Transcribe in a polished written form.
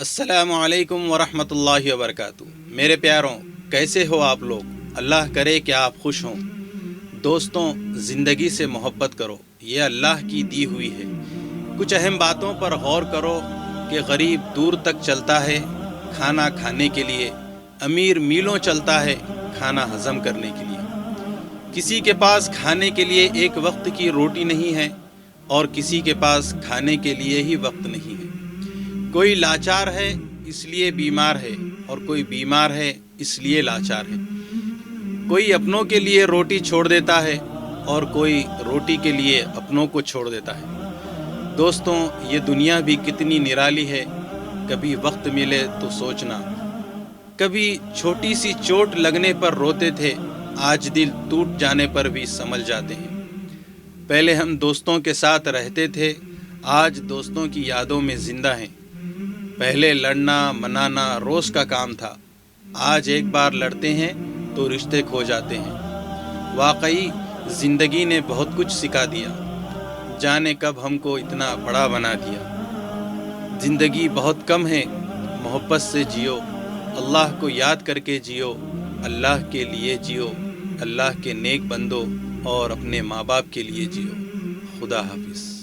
السلام علیکم ورحمۃ اللہ وبرکاتہ۔ میرے پیاروں، کیسے ہو آپ لوگ؟ اللہ کرے کہ آپ خوش ہوں۔ دوستوں، زندگی سے محبت کرو، یہ اللہ کی دی ہوئی ہے۔ کچھ اہم باتوں پر غور کرو کہ غریب دور تک چلتا ہے کھانا کھانے کے لیے، امیر میلوں چلتا ہے کھانا ہضم کرنے کے لیے۔ کسی کے پاس کھانے کے لیے ایک وقت کی روٹی نہیں ہے اور کسی کے پاس کھانے کے لیے ہی وقت نہیں ہے۔ کوئی لاچار ہے اس لیے بیمار ہے اور کوئی بیمار ہے اس لیے لاچار ہے۔ کوئی اپنوں کے لیے روٹی چھوڑ دیتا ہے اور کوئی روٹی کے لیے اپنوں کو چھوڑ دیتا ہے۔ دوستوں، یہ دنیا بھی کتنی نرالی ہے، کبھی وقت ملے تو سوچنا۔ کبھی چھوٹی سی چوٹ لگنے پر روتے تھے، آج دل ٹوٹ جانے پر بھی سنبھل جاتے ہیں۔ پہلے ہم دوستوں کے ساتھ رہتے تھے، آج دوستوں کی یادوں میں زندہ ہیں۔ پہلے لڑنا منانا روز کا کام تھا، آج ایک بار لڑتے ہیں تو رشتے کھو جاتے ہیں۔ واقعی زندگی نے بہت کچھ سکھا دیا، جانے کب ہم کو اتنا بڑا بنا دیا۔ زندگی بہت کم ہے، محبت سے جیو، اللہ کو یاد کر کے جیو، اللہ کے لیے جیو، اللہ کے نیک بندو اور اپنے ماں باپ کے لیے جیو۔ خدا حافظ۔